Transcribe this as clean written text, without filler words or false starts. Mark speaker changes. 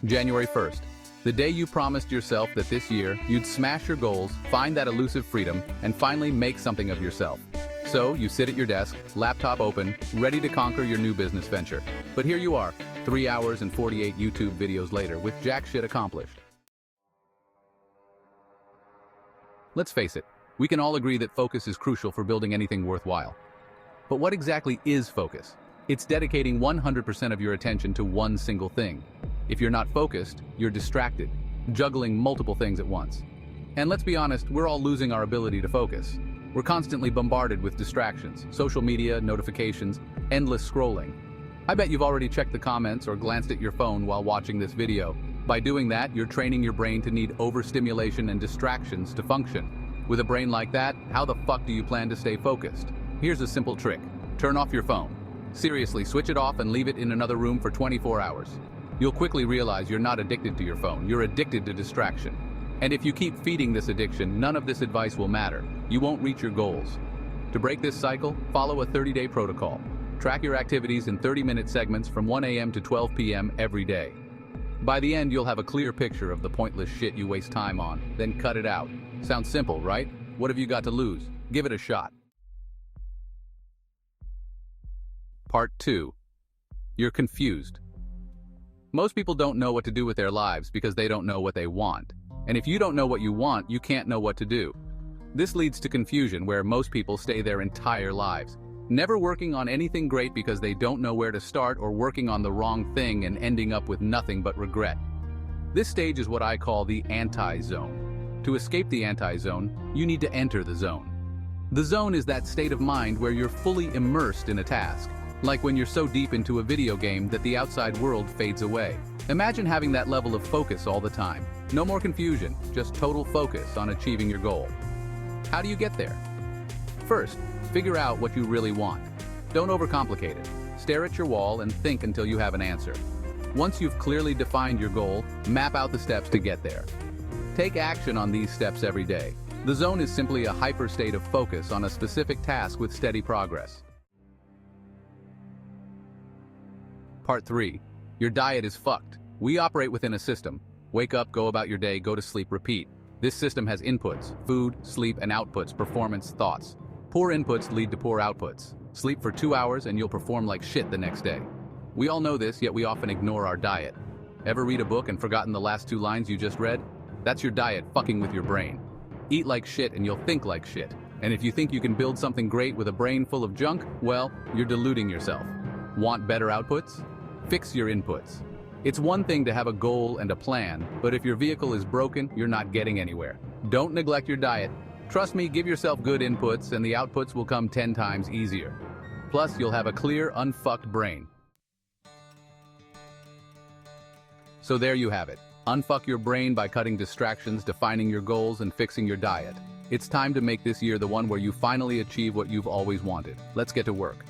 Speaker 1: January 1st, the day you promised yourself that this year you'd smash your goals, find that elusive freedom, and finally make something of yourself. So you sit at your desk, laptop open, ready to conquer your new business venture. But here you are, 3 hours and 48 YouTube videos later with jack shit accomplished. Let's face it, we can all agree that focus is crucial for building anything worthwhile. But what exactly is focus? It's dedicating 100% of your attention to one single thing. If you're not focused, you're distracted, juggling multiple things at once. And let's be honest, we're all losing our ability to focus. We're constantly bombarded with distractions, social media, notifications, endless scrolling. I bet you've already checked the comments or glanced at your phone while watching this video. By doing that, you're training your brain to need overstimulation and distractions to function. With a brain like that, how the fuck do you plan to stay focused? Here's a simple trick. Turn off your phone. Seriously, switch it off and leave it in another room for 24 hours. You'll quickly realize you're not addicted to your phone, you're addicted to distraction. And if you keep feeding this addiction, none of this advice will matter. You won't reach your goals. To break this cycle, follow a 30-day protocol. Track your activities in 30-minute segments from 1 a.m. to 12 p.m. every day. By the end, you'll have a clear picture of the pointless shit you waste time on, then cut it out. Sounds simple, right? What have you got to lose? Give it a shot. Part 2. You're confused. Most people don't know what to do with their lives because they don't know what they want. And if you don't know what you want, you can't know what to do. This leads to confusion where most people stay their entire lives, never working on anything great because they don't know where to start, or working on the wrong thing and ending up with nothing but regret. This stage is what I call the anti-zone. To escape the anti-zone, you need to enter the zone. The zone is that state of mind where you're fully immersed in a task, like when you're so deep into a video game that the outside world fades away. Imagine having that level of focus all the time. No more confusion, just total focus on achieving your goal. How do you get there? First, figure out what you really want. Don't overcomplicate it. Stare at your wall and think until you have an answer. Once you've clearly defined your goal, map out the steps to get there. Take action on these steps every day. The zone is simply a hyper state of focus on a specific task with steady progress. Part 3. Your diet is fucked. We operate within a system. Wake up, go about your day, go to sleep, repeat. This system has inputs, food, sleep, and outputs, performance, thoughts. Poor inputs lead to poor outputs. Sleep for 2 hours and you'll perform like shit the next day. We all know this, yet we often ignore our diet. Ever read a book and forgotten the last 2 lines you just read? That's your diet fucking with your brain. Eat like shit and you'll think like shit. And if you think you can build something great with a brain full of junk, well, you're deluding yourself. Want better outputs? Fix your inputs. It's one thing to have a goal and a plan, but if your vehicle is broken, you're not getting anywhere. Don't neglect your diet. Trust me, give yourself good inputs and the outputs will come 10 times easier. Plus, you'll have a clear, unfucked brain. So there you have it. Unfuck your brain by cutting distractions, defining your goals, and fixing your diet. It's time to make this year the one where you finally achieve what you've always wanted. Let's get to work.